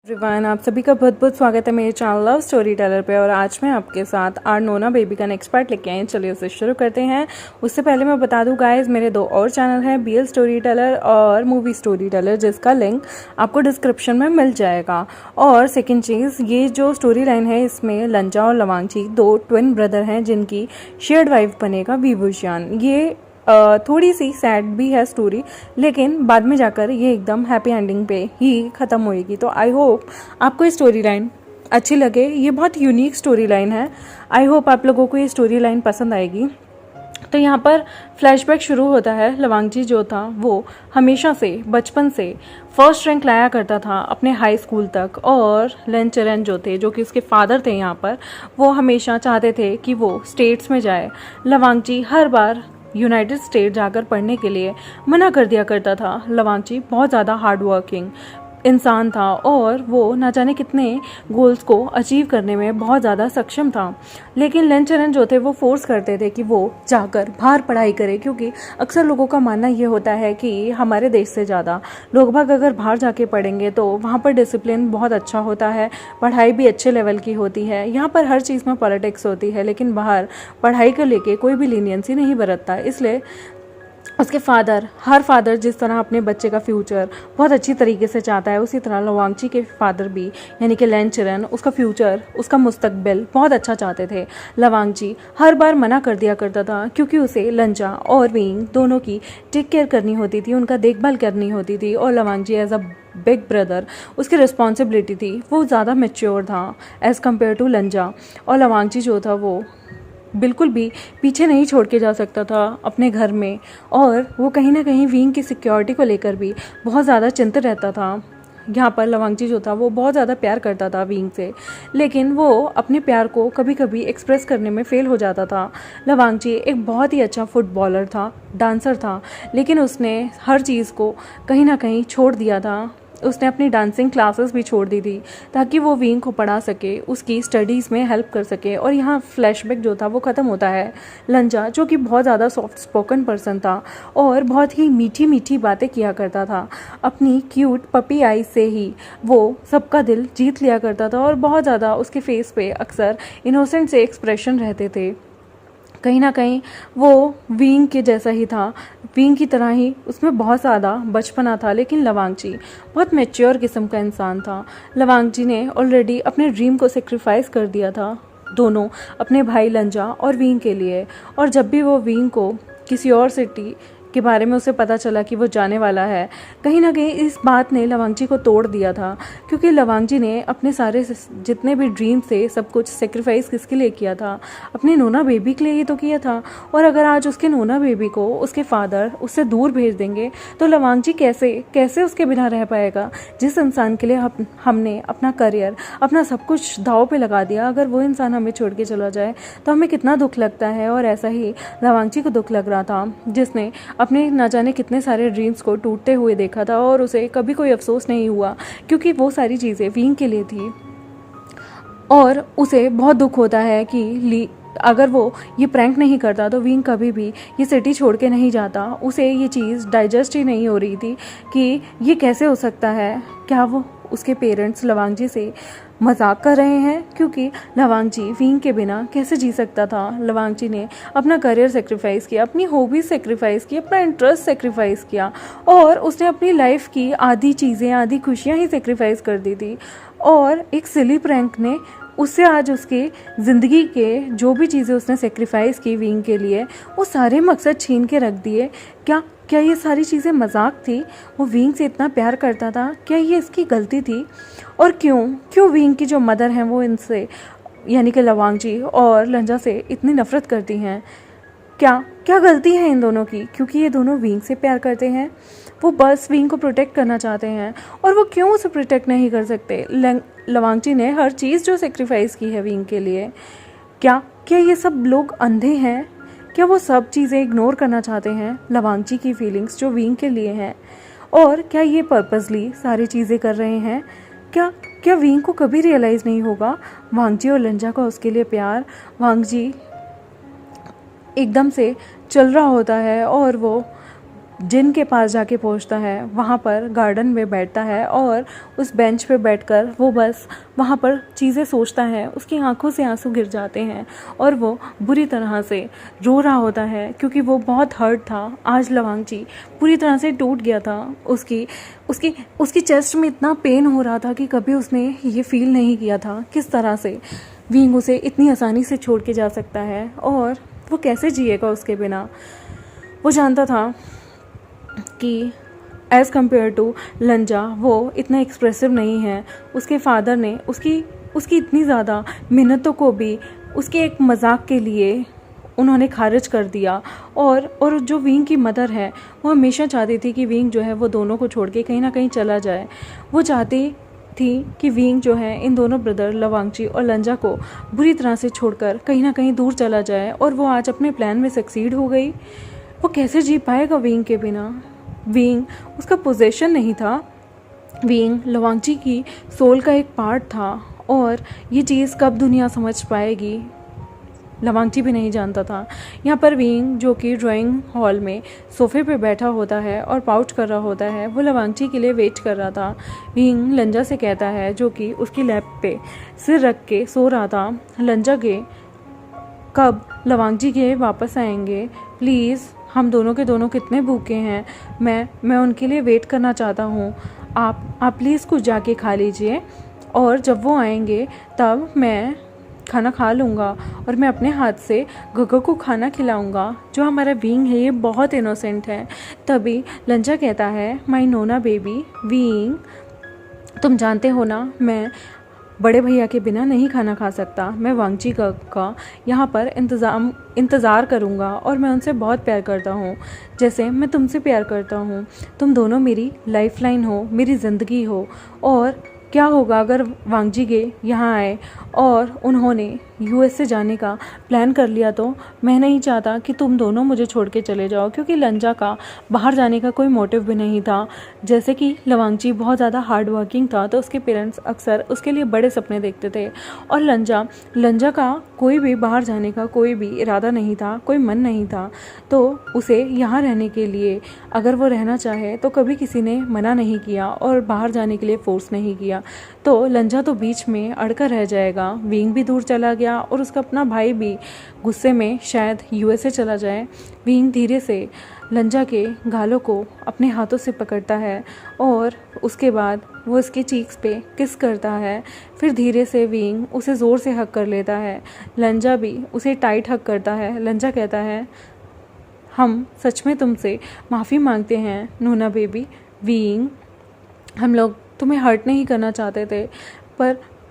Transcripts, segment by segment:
Everyone, आप सभी का बहुत बहुत स्वागत है मेरे चैनल लव स्टोरी टेलर पे। और आज मैं आपके साथ आर नोना बेबी का नेक्स्ट पार्ट लेके आई। चलिए उसे शुरू करते हैं। उससे पहले मैं बता दूं गाइस, मेरे दो और चैनल हैं, BL स्टोरी टेलर और मूवी स्टोरी टेलर, जिसका लिंक आपको डिस्क्रिप्शन में मिल जाएगा। और सेकेंड चीज़, ये जो स्टोरी लाइन है इसमें लंजा और लवांगची दो ट्विन ब्रदर हैं जिनकी शेयर्ड वाइफ बनेगा विभूषण। ये थोड़ी सी सैड भी है स्टोरी, लेकिन बाद में जाकर ये एकदम हैप्पी एंडिंग पे ही ख़त्म होएगी। तो आई होप आपको ये स्टोरी लाइन अच्छी लगे। ये बहुत यूनिक स्टोरी लाइन है। आई होप आप लोगों को ये स्टोरी लाइन पसंद आएगी। तो यहाँ पर फ्लैशबैक शुरू होता है। लवांगची जो था वो हमेशा से बचपन से फर्स्ट रैंक लाया करता था अपने हाई स्कूल तक। और लेंचरन जो थे, जो कि उसके फादर थे यहाँ पर, वो हमेशा चाहते थे कि वो स्टेट्स में जाए। लवांगची हर बार यूनाइटेड स्टेट जाकर पढ़ने के लिए मना कर दिया करता था। लवांगची बहुत ज़्यादा हार्ड वर्किंग इंसान था और वो ना जाने कितने गोल्स को अचीव करने में बहुत ज़्यादा सक्षम था। लेकिन लेंचरन जो थे वो फोर्स करते थे कि वो जाकर बाहर पढ़ाई करे, क्योंकि अक्सर लोगों का मानना ये होता है कि हमारे देश से ज़्यादा लोग बाग अगर बाहर जाके पढ़ेंगे तो वहाँ पर डिसिप्लिन बहुत अच्छा होता है, पढ़ाई भी अच्छे लेवल की होती है। यहाँ पर हर चीज़ में पॉलिटिक्स होती है, लेकिन बाहर पढ़ाई को लेके कोई भी लीनियंसी नहीं बरतता। इसलिए उसके हर फादर जिस तरह अपने बच्चे का फ्यूचर बहुत अच्छी तरीके से चाहता है, उसी तरह लवांगची के फादर भी यानी कि लेंचरन उसका फ्यूचर, उसका मुस्तकबिल बहुत अच्छा चाहते थे। लवांगची हर बार मना कर दिया करता था, क्योंकि उसे लंजा और विंग दोनों की टेक केयर करनी होती थी, उनका देखभाल करनी होती थी। और लवांगची एज अ बिग ब्रदर, उसकी रिस्पॉन्सिबिलिटी थी, वो ज़्यादा मेच्योर था एज़ कम्पेयर टू लंजा। और लवांगची जो था वो बिल्कुल भी पीछे नहीं छोड़ के जा सकता था अपने घर में। और वो कहीं ना कहीं विंग की सिक्योरिटी को लेकर भी बहुत ज़्यादा चिंतित रहता था। यहाँ पर लवांगची जो था वो बहुत ज़्यादा प्यार करता था विंग से, लेकिन वो अपने प्यार को कभी कभी एक्सप्रेस करने में फेल हो जाता था। लवांगची एक बहुत ही अच्छा फुटबॉलर था, डांसर था, लेकिन उसने हर चीज़ को कहीं ना कहीं छोड़ दिया था। उसने अपनी डांसिंग क्लासेस भी छोड़ दी थी ताकि वो विंग को पढ़ा सके, उसकी स्टडीज़ में हेल्प कर सके। और यहाँ फ्लैशबैक जो था वो ख़त्म होता है। लंजा जो कि बहुत ज़्यादा सॉफ्ट स्पोकन पर्सन था और बहुत ही मीठी मीठी बातें किया करता था, अपनी क्यूट पपी आई से ही वो सबका दिल जीत लिया करता था। और बहुत ज़्यादा उसके फेस पे अक्सर इनोसेंट से एक्सप्रेशन रहते थे। कहीं ना कहीं वो विंग के जैसा ही था, विंग की तरह ही उसमें बहुत ज़्यादा बचपना था। लेकिन लवांगची बहुत मैच्योर किस्म का इंसान था। लवांगची ने ऑलरेडी अपने ड्रीम को सेक्रीफाइस कर दिया था, दोनों अपने भाई लंजा और विंग के लिए। और जब भी वो विंग को किसी और सिटी के बारे में उसे पता चला कि वो जाने वाला है, कहीं ना कहीं इस बात ने लवांगची को तोड़ दिया था, क्योंकि लवांगची ने अपने सारे जितने भी ड्रीम थे सब कुछ सेक्रीफाइस किसके लिए किया था, अपने नोना बेबी के लिए ही तो किया था। और अगर आज उसके नोना बेबी को उसके फादर उससे दूर भेज देंगे तो लवांगची कैसे कैसे उसके बिना रह पाएगा। जिस इंसान के लिए हमने अपना करियर, अपना सब कुछ दाव पे लगा दिया, अगर वो इंसान हमें छोड़ के चला जाए तो हमें कितना दुख लगता है। और ऐसा ही लवांगची को दुख लग रहा था, जिसने अपने ना जाने कितने सारे ड्रीम्स को टूटते हुए देखा था। और उसे कभी कोई अफसोस नहीं हुआ, क्योंकि वो सारी चीज़ें विंग के लिए थी। और उसे बहुत दुख होता है कि अगर वो ये प्रैंक नहीं करता तो विंग कभी भी ये सिटी छोड़ के नहीं जाता। उसे ये चीज़ डाइजेस्ट ही नहीं हो रही थी कि ये कैसे हो सकता है। क्या वो उसके पेरेंट्स लवांगची से मजाक कर रहे हैं, क्योंकि लवांगची विंग के बिना कैसे जी सकता था। लवांगची ने अपना करियर सेक्रीफाइस किया, अपनी हॉबीज सेक्रीफाइस की, अपना इंटरेस्ट सेक्रीफाइस किया, और उसने अपनी लाइफ की आधी चीज़ें, आधी खुशियाँ ही सेक्रीफाइस कर दी थी। और एक सिली प्रैंक ने उससे आज उसकी ज़िंदगी के जो भी चीज़ें उसने सेक्रीफाइस की विंग के लिए, वो सारे मकसद छीन के रख दिए। क्या ये सारी चीज़ें मजाक थी? वो विंग से इतना प्यार करता था, क्या ये इसकी गलती थी? और क्यों विंग की जो मदर हैं वो इनसे यानी कि लवांगची और लंजा से इतनी नफरत करती हैं? क्या गलती है इन दोनों की? क्योंकि ये दोनों विंग से प्यार करते हैं, वो बस विंग को प्रोटेक्ट करना चाहते हैं। और वो क्यों उसे प्रोटेक्ट नहीं कर सकते? लवांगची ने हर चीज़ जो सेक्रीफाइस की है विंग के लिए, क्या ये सब लोग अंधे हैं? क्या वो सब चीज़ें इग्नोर करना चाहते हैं लवांगची की फीलिंग्स जो विंग के लिए हैं? और क्या ये पर्पसली सारी चीज़ें कर रहे हैं? क्या विंग को कभी रियलाइज़ नहीं होगा वांगजी और लंजा का उसके लिए प्यार? वांगजी एकदम से चल रहा होता है और वो जिन के पास जाके पहुंचता है, वहाँ पर गार्डन में बैठता है और उस बेंच पे बैठकर वो बस वहाँ पर चीज़ें सोचता है। उसकी आंखों से आंसू गिर जाते हैं और वो बुरी तरह से रो रहा होता है क्योंकि वो बहुत हर्ट था। आज लवांगची पूरी तरह से टूट गया था। उसकी उसकी उसकी चेस्ट में इतना पेन हो रहा था कि कभी उसने ये फील नहीं किया था किस तरह से विंग उसे इतनी आसानी से छोड़ के जा सकता है और वो कैसे जिएगा उसके बिना। वो जानता था कि एज़ कम्पेयर टू लंजा वो इतना एक्सप्रेसिव नहीं है। उसके फादर ने उसकी इतनी ज़्यादा मेहनतों को भी उसके एक मजाक के लिए उन्होंने खारिज कर दिया। और जो विंग की मदर है वो हमेशा चाहती थी कि विंग जो है वो दोनों को छोड़ के कहीं ना कहीं चला जाए। वो चाहती थी कि विंग जो है इन दोनों ब्रदर लवांगची और लंजा को बुरी तरह से छोड़कर कहीं ना कहीं दूर चला जाए और वो आज अपने प्लान में सक्सीड हो गई। वो कैसे जी पाएगा विंग के बिना। विंग उसका पोजेशन नहीं था, विंग लवांगची की सोल का एक पार्ट था और ये चीज़ कब दुनिया समझ पाएगी लवांगची भी नहीं जानता था। यहाँ पर विंग जो कि ड्राइंग हॉल में सोफे पे बैठा होता है और पाउच कर रहा होता है, वो लवांगची के लिए वेट कर रहा था। विंग लंजा से कहता है, जो कि उसकी लैप पे सिर रख के सो रहा था, लंजा के कब लवांगची के वापस आएंगे, प्लीज़ हम दोनों के दोनों कितने भूखे हैं, मैं उनके लिए वेट करना चाहता हूँ, आप प्लीज़ कुछ जाके खा लीजिए और जब वो आएंगे तब मैं खाना खा लूँगा और मैं अपने हाथ से गग्गा को खाना खिलाऊँगा। जो हमारा विंग है ये बहुत इनोसेंट है। तभी लंजा कहता है, माय नोना बेबी विंग, तुम जानते हो ना मैं बड़े भैया के बिना नहीं खाना खा सकता। मैं वांगची का यहाँ पर इंतज़ार करूँगा और मैं उनसे बहुत प्यार करता हूँ जैसे मैं तुमसे प्यार करता हूँ। तुम दोनों मेरी लाइफलाइन हो, मेरी ज़िंदगी हो। और क्या होगा अगर वांगजी गे यहाँ आए और उन्होंने यूएस से जाने का प्लान कर लिया, तो मैं नहीं चाहता कि तुम दोनों मुझे छोड़ के चले जाओ, क्योंकि लंजा का बाहर जाने का कोई मोटिव भी नहीं था। जैसे कि लवांगची बहुत ज़्यादा हार्ड वर्किंग था तो उसके पेरेंट्स अक्सर उसके लिए बड़े सपने देखते थे और लंजा का कोई भी बाहर जाने का कोई भी इरादा नहीं था, कोई मन नहीं था। तो उसे यहाँ रहने के लिए अगर वो रहना चाहे तो कभी किसी ने मना नहीं किया और बाहर जाने के लिए फोर्स नहीं किया। तो लंजा तो बीच में अड़कर रह जाएगा। विंग भी दूर चला गया और उसका अपना भाई भी गुस्से में शायद यूएसए चला जाए। विंग धीरे से लंजा के गालों को अपने हाथों से पकड़ता है और उसके बाद वो उसके चीक्स पे किस करता है। फिर धीरे से विंग उसे ज़ोर से हक कर लेता है। लंजा भी उसे टाइट हक करता है। लंजा कहता है, हम सच में तुमसे माफ़ी मांगते हैं नूना बेबी। विंग, हम लोग तुम्हें हर्ट नहीं करना चाहते थे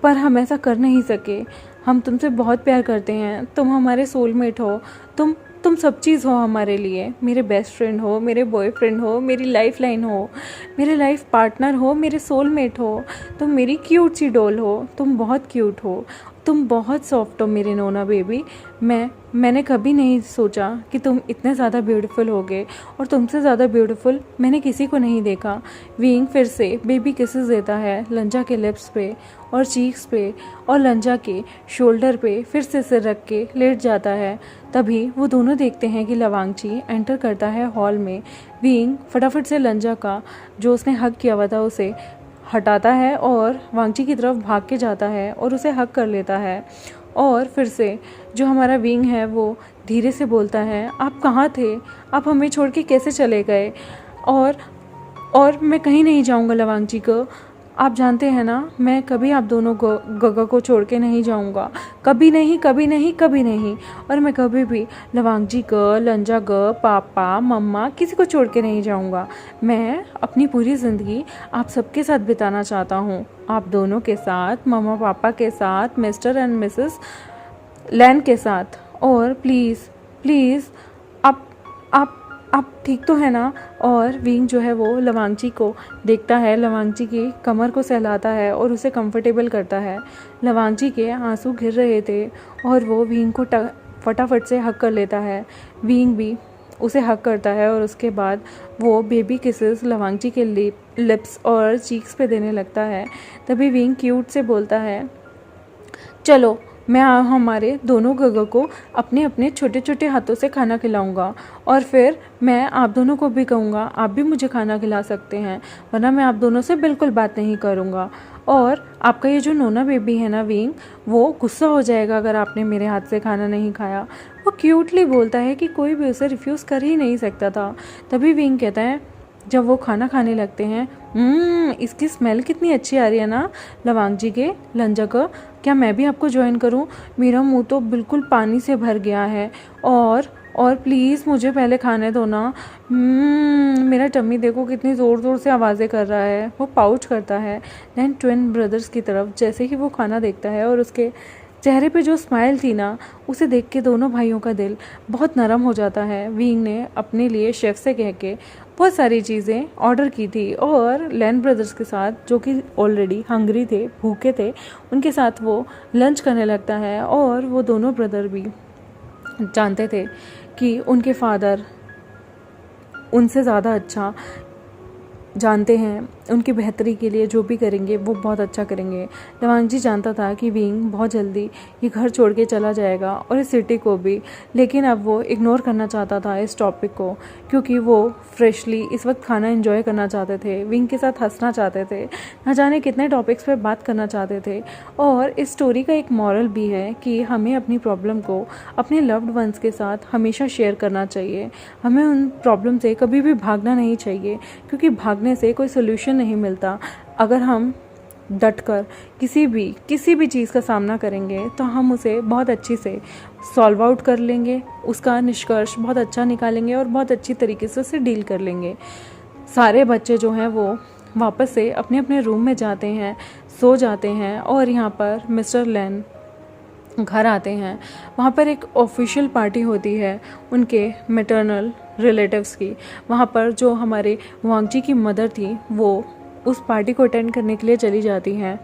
पर हम ऐसा कर नहीं सके। हम तुमसे बहुत प्यार करते हैं, तुम हमारे सोलमेट हो, तुम सब चीज़ हो हमारे लिए। मेरे बेस्ट फ्रेंड हो, मेरे बॉयफ्रेंड हो, मेरी लाइफ लाइन हो, मेरे लाइफ पार्टनर हो, मेरे सोलमेट हो। तुम मेरी क्यूट सी डॉल हो, तुम बहुत क्यूट हो, तुम बहुत सॉफ्ट हो मेरे नोना बेबी। मैंने कभी नहीं सोचा कि तुम इतने ज़्यादा ब्यूटीफुल होगे और तुमसे ज़्यादा ब्यूटीफुल मैंने किसी को नहीं देखा। विंग फिर से बेबी किसेस देता है लंजा के लिप्स पे और चीक्स पे और लंजा के शोल्डर पे फिर से सिर रख के लेट जाता है। तभी वो दोनों देखते हैं कि लवांगची एंटर करता है हॉल में। विंग फटाफट से लंजा का जो उसने हक किया हुआ था उसे हटाता है और वांगची की तरफ भाग के जाता है और उसे हक कर लेता है। और फिर से जो हमारा विंग है वो धीरे से बोलता है, आप कहाँ थे, आप हमें छोड़ के कैसे चले गए। और मैं कहीं नहीं जाऊँगा लवांगची को, आप जानते हैं ना मैं कभी आप दोनों को गग्गा को छोड़ के नहीं जाऊंगा, कभी नहीं कभी नहीं कभी नहीं। और मैं कभी भी लवांगजी को, लंजा को, पापा मम्मा किसी को छोड़ के नहीं जाऊंगा। मैं अपनी पूरी ज़िंदगी आप सबके साथ बिताना चाहता हूँ, आप दोनों के साथ, मम्मा पापा के साथ, मिस्टर एंड मिसेस लैन के साथ। और प्लीज़ आप ठीक तो है ना। और विंग जो है वो लवांगची को देखता है, लवांगची की कमर को सहलाता है और उसे कंफर्टेबल करता है। लवांगची के आंसू गिर रहे थे और वो विंग को फटाफट से हक कर लेता है। विंग भी उसे हक करता है और उसके बाद वो बेबी किसेस लवांगची के लिप्स और चीक्स पे देने लगता है। तभी विंग क्यूट से बोलता है, चलो मैं हमारे दोनों गगों को अपने अपने छोटे छोटे हाथों से खाना खिलाऊंगा और फिर मैं आप दोनों को भी कहूँगा आप भी मुझे खाना खिला सकते हैं, वरना मैं आप दोनों से बिल्कुल बात नहीं करूँगा। और आपका ये जो नोना बेबी है ना विंग, वो गुस्सा हो जाएगा अगर आपने मेरे हाथ से खाना नहीं खाया। वो क्यूटली बोलता है कि कोई भी उसे रिफ्यूज़ कर ही नहीं सकता था। तभी विंग कहता है, जब वो खाना खाने लगते हैं, इसकी स्मेल कितनी अच्छी आ रही है ना लवांग जी के लंजा का, क्या मैं भी आपको ज्वाइन करूं? मेरा मुंह तो बिल्कुल पानी से भर गया है और प्लीज़ मुझे पहले खाने दो ना। मेरा टम्मी देखो कितनी ज़ोर ज़ोर से आवाज़ें कर रहा है। वो पाउच करता है दैन ट्विन ब्रदर्स की तरफ जैसे ही वो खाना देखता है, और उसके चेहरे पे जो स्माइल थी ना, उसे देख के दोनों भाइयों का दिल बहुत नरम हो जाता है। विंग ने अपने लिए शेफ़ से कह के बहुत सारी चीज़ें ऑर्डर की थी, और लैन ब्रदर्स के साथ, जो कि ऑलरेडी हंग्री थे, भूखे थे, उनके साथ वो लंच करने लगता है। और वो दोनों ब्रदर भी जानते थे कि उनके फादर उनसे ज़्यादा अच्छा जानते हैं, उनकी बेहतरी के लिए जो भी करेंगे वो बहुत अच्छा करेंगे। लवांग जी जानता था कि विंग बहुत जल्दी ये घर छोड़ के चला जाएगा और इस सिटी को भी, लेकिन अब वो इग्नोर करना चाहता था इस टॉपिक को, क्योंकि वो फ्रेशली इस वक्त खाना एंजॉय करना चाहते थे, विंग के साथ हंसना चाहते थे, न जाने कितने टॉपिक्स पे बात करना चाहते थे। और इस स्टोरी का एक मॉरल भी है कि हमें अपनी प्रॉब्लम को अपने लव्ड वंस के साथ हमेशा शेयर करना चाहिए। हमें उन प्रॉब्लम से कभी भी भागना नहीं चाहिए, क्योंकि भागने से कोई सोल्यूशन नहीं मिलता। अगर हम डटकर किसी भी चीज़ का सामना करेंगे तो हम उसे बहुत अच्छी से सॉल्व आउट कर लेंगे, उसका निष्कर्ष बहुत अच्छा निकालेंगे और बहुत अच्छी तरीके से उसे डील कर लेंगे। सारे बच्चे जो हैं वो वापस से अपने अपने रूम में जाते हैं, सो जाते हैं, और यहाँ पर मिस्टर लैन घर आते हैं। वहाँ पर एक ऑफिशियल पार्टी होती है उनके मैटरनल रिलेटिव्स की। वहाँ पर जो हमारे वांग जी की मदर थी वो उस पार्टी को अटेंड करने के लिए चली जाती हैं।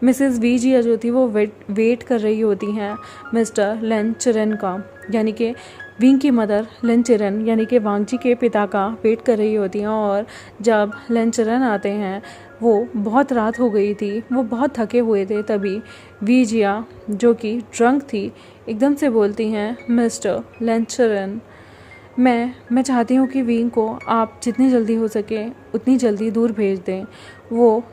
मिसेस वी जिया जो थी वो वेट कर रही होती हैं मिस्टर लेन चिरन का, यानी कि विंग की मदर लेन चिरन यानी कि वांग जी के पिता का वेट कर रही होती हैं। और जब लेन चिरन आते हैं, वो बहुत रात हो गई थी, वो बहुत थके हुए थे। तभी वी जिया जो कि ड्रंक थी एकदम से बोलती हैं, मिस्टर लेन चिरन, मैं चाहती हूँ कि विंग को आप जितनी जल्दी हो सके उतनी जल्दी दूर भेज दें। वो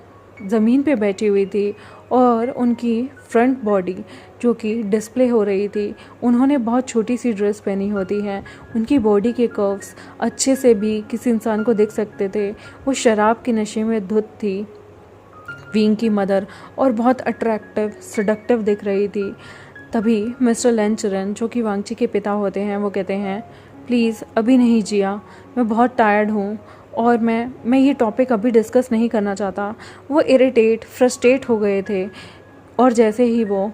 ज़मीन पे बैठी हुई थी और उनकी फ्रंट बॉडी जो कि डिस्प्ले हो रही थी, उन्होंने बहुत छोटी सी ड्रेस पहनी होती है, उनकी बॉडी के कर्व्स अच्छे से भी किसी इंसान को दिख सकते थे। वो शराब के नशे में धुत थी विंग की मदर, और बहुत अट्रैक्टिव सडक्टिव दिख रही थी। तभी मिस्टर लेन चिरन जो कि वांग जी के पिता होते हैं, वो कहते हैं, प्लीज़ अभी नहीं जिया, मैं बहुत टायर्ड हूँ और मैं ये टॉपिक अभी डिस्कस नहीं करना चाहता। वो फ्रस्ट्रेट हो गए थे। और जैसे ही वो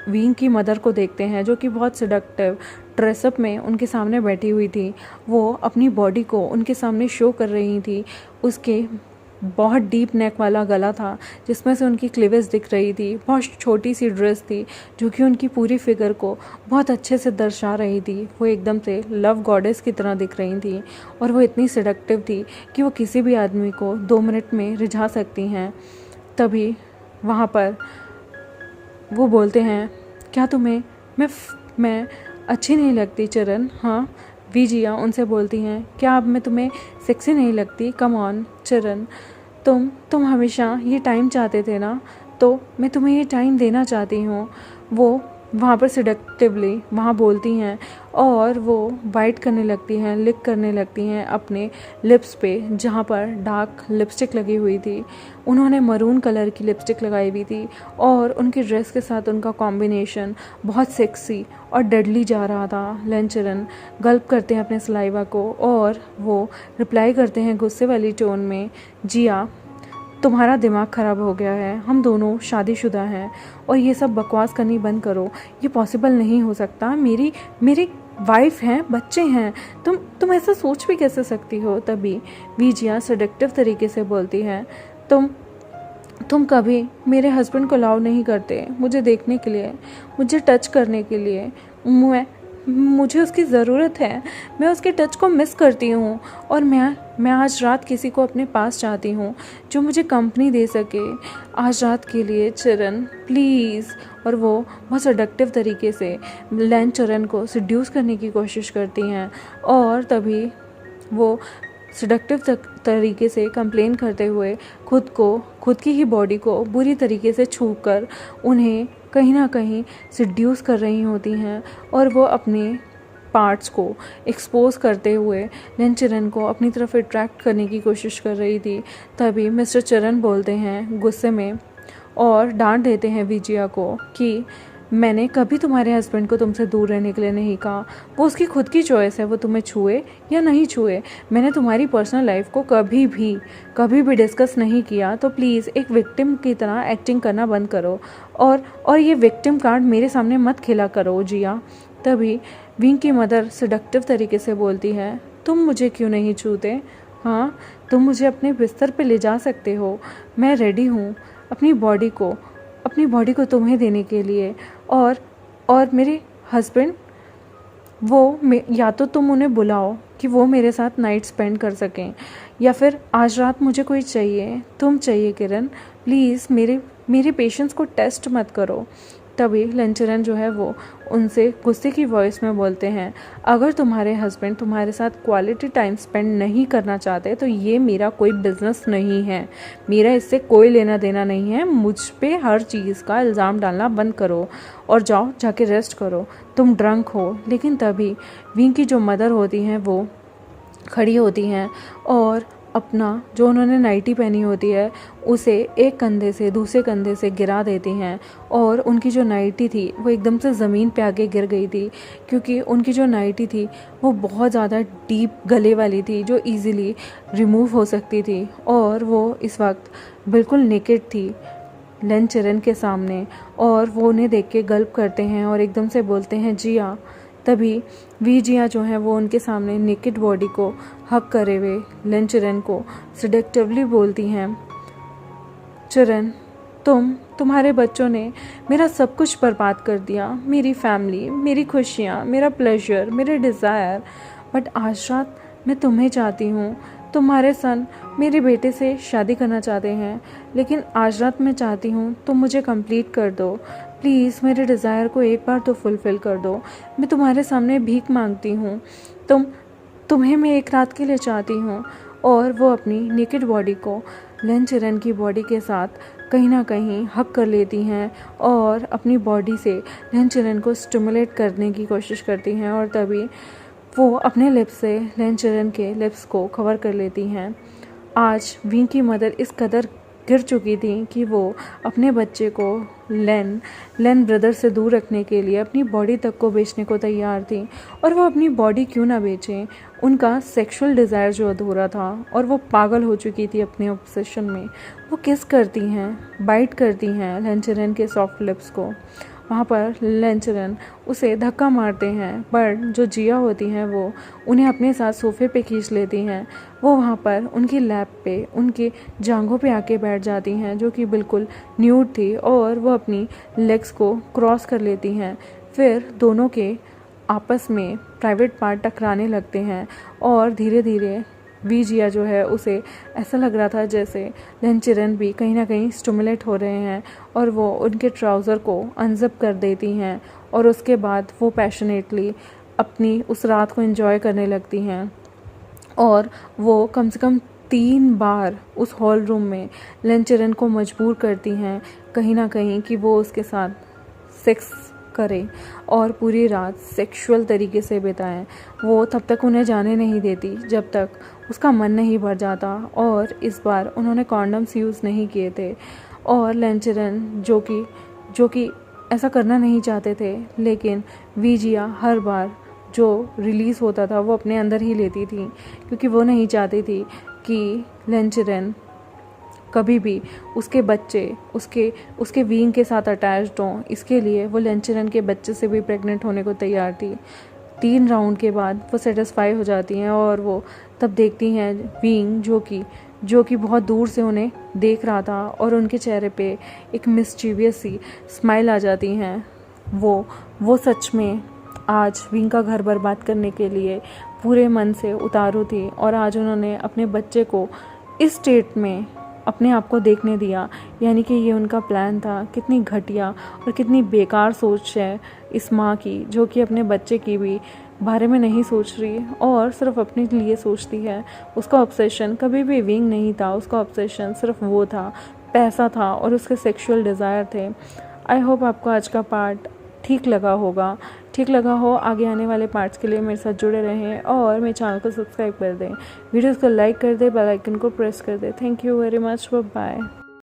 विंग की मदर को देखते हैं जो कि बहुत सिडक्टिव ड्रेसअप में उनके सामने बैठी हुई थी, वो अपनी बॉडी को उनके सामने शो कर रही थी। उसके बहुत डीप नेक वाला गला था जिसमें से उनकी क्लीवेज दिख रही थी। बहुत छोटी सी ड्रेस थी जो कि उनकी पूरी फिगर को बहुत अच्छे से दर्शा रही थी। वो एकदम से लव गॉडेस की तरह दिख रही थी, और वो इतनी सेडक्टिव थी कि वो किसी भी आदमी को 2 मिनट में रिझा सकती हैं। तभी वहाँ पर वो बोलते हैं, क्या तुम्हें मैं अच्छी नहीं लगती चिरन? हाँ, वी जिया उनसे बोलती हैं, क्या अब मैं तुम्हें सेक्सी नहीं लगती? कम ऑन चिरन, तुम हमेशा ये टाइम चाहते थे ना, तो मैं तुम्हें ये टाइम देना चाहती हूँ। वो वहाँ पर सिडक्टिवली वहाँ बोलती हैं, और वो बाइट करने लगती हैं, लिक करने लगती हैं अपने लिप्स पे जहाँ पर डार्क लिपस्टिक लगी हुई थी। उन्होंने मरून कलर की लिपस्टिक लगाई हुई थी, और उनकी ड्रेस के साथ उनका कॉम्बिनेशन बहुत सेक्सी और डेडली जा रहा था। लेन चिरन गल्प करते हैं अपने सलाइवा को, और वो रिप्लाई करते हैं गुस्से वाली टोन में, जिया तुम्हारा दिमाग ख़राब हो गया है, हम दोनों शादीशुदा हैं, और ये सब बकवास करनी बंद करो, ये पॉसिबल नहीं हो सकता। मेरी वाइफ हैं, बच्चे हैं, तुम ऐसा सोच भी कैसे सकती हो? तभी विजिया सेडक्टिव तरीके से बोलती है, तुम कभी मेरे हस्बैंड को अलाउ नहीं करते मुझे देखने के लिए, मुझे टच करने के लिए। मुझे उसकी ज़रूरत है, मैं उसके टच को मिस करती हूँ और मैं आज रात किसी को अपने पास चाहती हूँ जो मुझे कंपनी दे सके आज रात के लिए चरण प्लीज़। और वो बहुत सडक्टिव तरीके से लैन चरण को सिड्यूस करने की कोशिश करती हैं और तभी वो सडक्टिव तरीके से कंप्लेन करते हुए खुद की ही बॉडी को बुरी तरीके से छूकर उन्हें कहीं ना कहीं सिड्यूस कर रही होती हैं और वो अपने पार्ट्स को एक्सपोज करते हुए लैन चरण को अपनी तरफ अट्रैक्ट करने की कोशिश कर रही थी। तभी मिस्टर चरण बोलते हैं गुस्से में और डांट देते हैं विजया को कि मैंने कभी तुम्हारे हस्बैंड को तुमसे दूर रहने के लिए नहीं कहा, वो उसकी खुद की चॉइस है, वो तुम्हें छुए या नहीं छुए। मैंने तुम्हारी पर्सनल लाइफ को कभी भी डिस्कस नहीं किया, तो प्लीज़ एक विक्टिम की तरह एक्टिंग करना बंद करो और ये विक्टिम कार्ड मेरे सामने मत खेला करो जिया। तभी विंग की मदर सडक्टिव तरीके से बोलती है, तुम मुझे क्यों नहीं छूते? हाँ, तुम मुझे अपने बिस्तर पे ले जा सकते हो, मैं रेडी हूँ अपनी बॉडी को तुम्हें देने के लिए। और मेरे हस्बैंड या तो तुम उन्हें बुलाओ कि वो मेरे साथ नाइट स्पेंड कर सकें, या फिर आज रात मुझे कोई चाहिए, तुम चाहिए किरण, प्लीज़ मेरे पेशेंस को टेस्ट मत करो। तभी लैन चरण जो है वो उनसे गुस्से की वॉइस में बोलते हैं, अगर तुम्हारे हस्बैंड तुम्हारे साथ क्वालिटी टाइम स्पेंड नहीं करना चाहते तो ये मेरा कोई बिजनेस नहीं है, मेरा इससे कोई लेना देना नहीं है। मुझ पे हर चीज़ का इल्ज़ाम डालना बंद करो और जाओ जाके रेस्ट करो, तुम ड्रंक हो। लेकिन तभी विंग की जो मदर होती हैं वो खड़ी होती हैं और अपना जो उन्होंने नाइटी पहनी होती है उसे एक कंधे से दूसरे कंधे से गिरा देती हैं और उनकी जो नाइटी थी वो एकदम से ज़मीन पे आके गिर गई थी, क्योंकि उनकी जो नाइटी थी वो बहुत ज़्यादा डीप गले वाली थी जो इजीली रिमूव हो सकती थी और वो इस वक्त बिल्कुल नेकेड थी लैन चरण के सामने। और वो उन्हें देख के गल्प करते हैं और एकदम से बोलते हैं जिया। तभी विजया जो है वो उनके सामने नेकेड बॉडी को हक करे हुए लैन चरण को सिडक्टिवली बोलती हैं, चरण तुम्हारे बच्चों ने मेरा सब कुछ बर्बाद कर दिया, मेरी फैमिली, मेरी खुशियाँ, मेरा प्लेजर, मेरे डिज़ायर, बट आज रात मैं तुम्हें चाहती हूँ। तुम्हारे सन मेरे बेटे से शादी करना चाहते हैं, लेकिन आज रात मैं चाहती हूँ तुम मुझे कंप्लीट कर दो, प्लीज़ मेरे डिज़ायर को एक बार तो फुलफ़िल कर दो। मैं तुम्हारे सामने भीख मांगती हूँ, तुम्हें मैं एक रात के लिए चाहती हूँ। और वो अपनी नेकेड बॉडी को लैन चरण की बॉडी के साथ कहीं ना कहीं हक कर लेती हैं और अपनी बॉडी से लैन चरण को स्टिमुलेट करने की कोशिश करती हैं और तभी वो अपने लिप्स से लैन चरण के लिप्स को कवर कर लेती हैं। आज विंग की मदर इस कदर गिर चुकी थी कि वो अपने बच्चे को लैन ब्रदर से दूर रखने के लिए अपनी बॉडी तक को बेचने को तैयार थी। और वो अपनी बॉडी क्यों ना बेचें, उनका सेक्सुअल डिज़ायर जो अधूरा था और वो पागल हो चुकी थी अपने ऑब्सेशन में। वो किस करती हैं, बाइट करती हैं लैन चरण के सॉफ्ट लिप्स को। वहाँ पर लैन चरण उसे धक्का मारते हैं, पर जो जिया होती हैं वो उन्हें अपने साथ सोफ़े पे खींच लेती हैं। वो वहाँ पर उनकी लैप पे उनके जांघों पे आके बैठ जाती हैं जो कि बिल्कुल न्यूड थी और वो अपनी लेग्स को क्रॉस कर लेती हैं। फिर दोनों के आपस में प्राइवेट पार्ट टकराने लगते हैं और धीरे धीरे विजया जो है उसे ऐसा लग रहा था जैसे लैन चरण भी कहीं ना कहीं स्टिमुलेट हो रहे हैं और वो उनके ट्राउज़र को अनजिप कर देती हैं और उसके बाद वो पैशनेटली अपनी उस रात को एंजॉय करने लगती हैं। और वो कम से कम 3 बार उस हॉल रूम में लैन चरण को मजबूर करती हैं कहीं ना कहीं कि वो उसके साथ सेक्स करें और पूरी रात सेक्सुअल तरीके से बिताएं। वो तब तक उन्हें जाने नहीं देती जब तक उसका मन नहीं भर जाता और इस बार उन्होंने कॉन्डम्स यूज़ नहीं किए थे। और लैन चरण जो कि ऐसा करना नहीं चाहते थे, लेकिन विजया हर बार जो रिलीज़ होता था वो अपने अंदर ही लेती थी, क्योंकि वो नहीं चाहती थी कि लैन चरण कभी भी उसके बच्चे उसके वींग के साथ अटैच्ड हों। इसके लिए वो लैन चरण के बच्चे से भी प्रेग्नेंट होने को तैयार थी। 3 राउंड के बाद वो सेटिस्फाई हो जाती हैं और वो तब देखती हैं वींग जो कि बहुत दूर से उन्हें देख रहा था और उनके चेहरे पे एक मिस्चीवियस सी स्माइल आ जाती हैं। वो सच में आज विंग का घर बर्बाद करने के लिए पूरे मन से उतारू थी और आज उन्होंने अपने बच्चे को इस स्टेट में अपने आप को देखने दिया, यानी कि ये उनका प्लान था। कितनी घटिया और कितनी बेकार सोच है इस माँ की, जो कि अपने बच्चे की भी बारे में नहीं सोच रही और सिर्फ अपने लिए सोचती है। उसका ऑब्सेशन कभी भी विंग नहीं था, उसका ऑब्सेशन सिर्फ वो था, पैसा था और उसके सेक्सुअल डिज़ायर थे। आई होप आपको आज का पार्ट ठीक लगा हो। आगे आने वाले पार्ट्स के लिए मेरे साथ जुड़े रहें और मेरे चैनल को सब्सक्राइब कर दें, वीडियोस को लाइक कर दें, बेल आइकन को प्रेस कर दें। Thank you very much, bye.